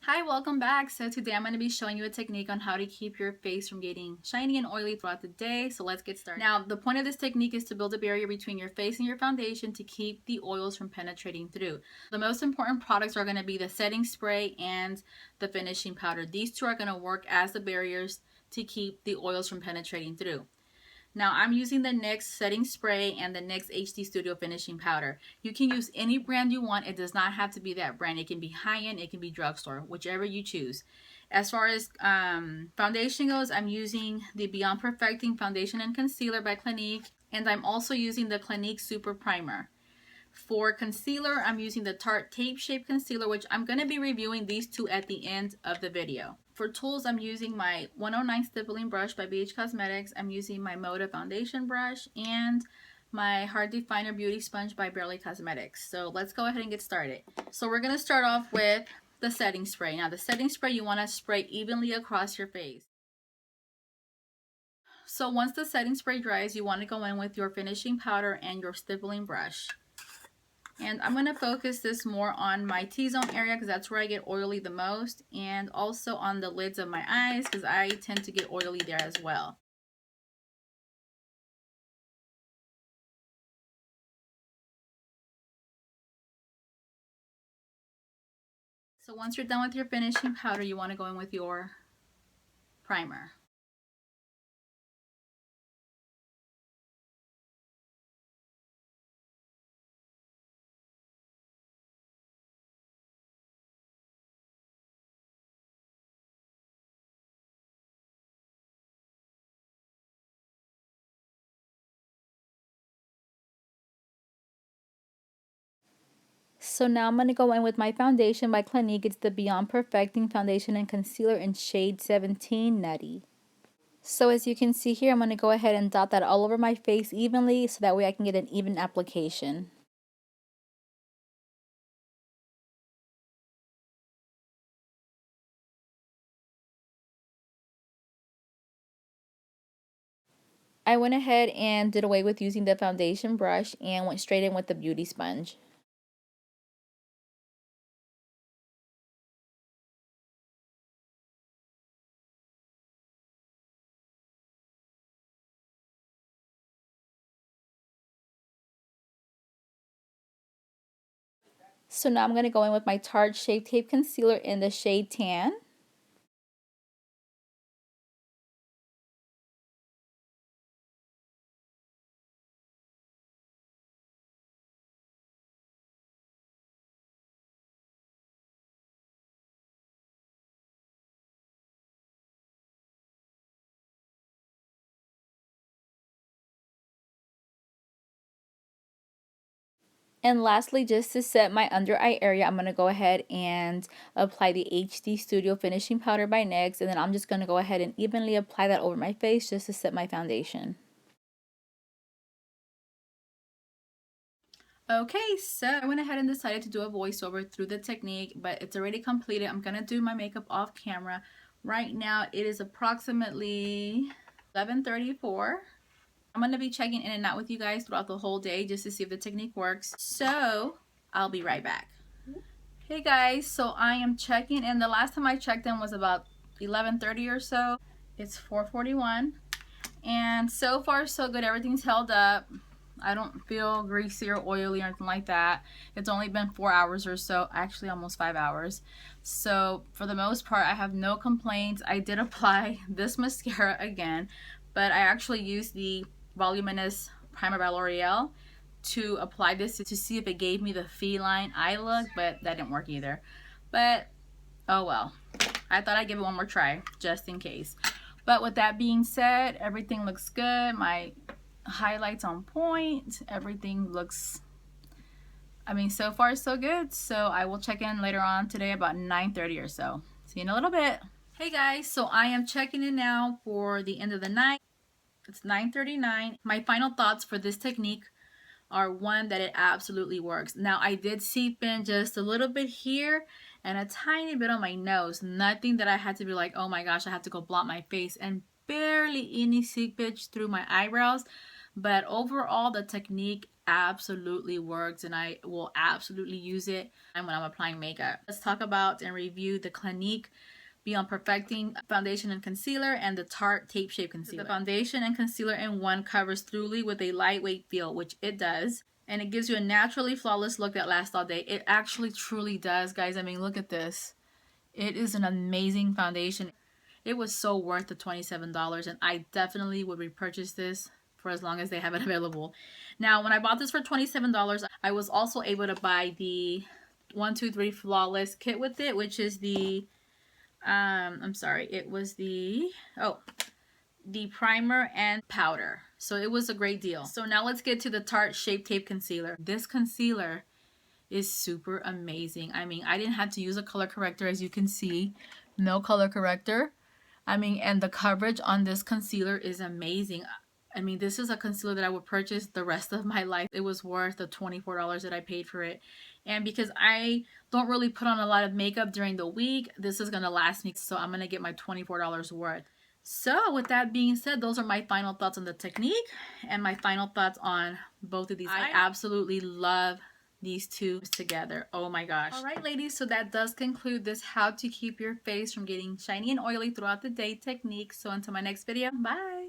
Hi, welcome back. So today I'm going to be showing you a technique on how to keep your face from getting shiny and oily throughout the day. So let's get started. Now, the point of this technique is to build a barrier between your face and your foundation to keep the oils from penetrating through. The most important products are going to be the setting spray and the finishing powder. These two are going to work as the barriers to keep the oils from penetrating through. Now I'm using the NYX setting spray and the NYX HD Studio finishing powder. You can use any brand you want. It does not have to be that brand. It can be high-end, it can be drugstore, whichever you choose. As far as foundation goes, I'm using the Beyond Perfecting Foundation and Concealer by Clinique, and I'm also using the Clinique Super Primer. For concealer, I'm using the Tarte Tape Shape Concealer, which I'm going to be reviewing these two at the end of the video. For tools, I'm using my 109 Stippling Brush by BH Cosmetics. I'm using my Moda Foundation Brush and my Hard Definer Beauty Sponge by Barely Cosmetics. So let's go ahead and get started. So we're going to start off with the setting spray. Now the setting spray, you want to spray evenly across your face. So once the setting spray dries, you want to go in with your finishing powder and your stippling brush. And I'm going to focus this more on my T-zone area because that's where I get oily the most, and also on the lids of my eyes because I tend to get oily there as well. So once you're done with your finishing powder, you want to go in with your primer. So now I'm going to go in with my foundation by Clinique. It's the Beyond Perfecting Foundation and Concealer in shade 17 Nutty. So as you can see here, I'm going to go ahead and dot that all over my face evenly so that way I can get an even application. I went ahead and did away with using the foundation brush and went straight in with the beauty sponge. So now I'm going to go in with my Tarte Shape Tape Concealer in the shade Tan. And lastly, just to set my under eye area, I'm going to go ahead and apply the HD Studio Finishing Powder by NYX. And then I'm just going to go ahead and evenly apply that over my face just to set my foundation. Okay, so I went ahead and decided to do a voiceover through the technique, but it's already completed. I'm going to do my makeup off camera. Right now, it is approximately 11:34. I'm going to be checking in and out with you guys throughout the whole day just to see if the technique works. So I'll be right back. Hey guys, so I am checking in. The last time I checked in was about 11:30 or so. It's 4:41 and so far so good. Everything's held up. I don't feel greasy or oily or anything like that. It's only been 4 hours or so, actually almost 5 hours. So for the most part, I have no complaints. I did apply this mascara again, but I actually used the Voluminous Primer by L'Oreal to apply this to see if it gave me the feline eye look, but that didn't work either. But oh well, I thought I'd give it one more try just in case. But with that being said, everything looks good. My highlights on point. Everything looks, I mean, so far so good. So I will check in later on today about 9:30 or so. See you in a little bit. Hey guys, so I am checking in now for the end of the night. It's 9:39. My final thoughts for this technique are one, that it absolutely works. Now I did seep in just a little bit here and a tiny bit on my nose. Nothing that I had to be like, oh my gosh, I have to go blot my face, and barely any seepage through my eyebrows. But overall, the technique absolutely works, and I will absolutely use it when I'm applying makeup. Let's talk about and review the Clinique Beyond Perfecting Foundation and Concealer and the Tarte Tape Shape Concealer. The foundation and concealer in one covers thoroughly with a lightweight feel, which it does. And it gives you a naturally flawless look that lasts all day. It actually truly does, guys. I mean, look at this. It is an amazing foundation. It was so worth the $27, and I definitely would repurchase this for as long as they have it available. Now, when I bought this for $27, I was also able to buy the 1-2-3 Flawless kit with it, which is the I'm sorry, it was the primer and powder. So it was a great deal. So now let's get to the Tarte Shape Tape Concealer. This concealer is super amazing. I mean, I didn't have to use a color corrector, as you can see. No color corrector. I mean, and the coverage on this concealer is amazing. I mean, this is a concealer that I would purchase the rest of my life. It was worth the $24 that I paid for it. And because I don't really put on a lot of makeup during the week, this is going to last me. So I'm going to get my $24 worth. So with that being said, those are my final thoughts on the technique and my final thoughts on both of these. I absolutely love these two together. Oh my gosh. All right, ladies, so that does conclude this how to keep your face from getting shiny and oily throughout the day technique. So until my next video, bye.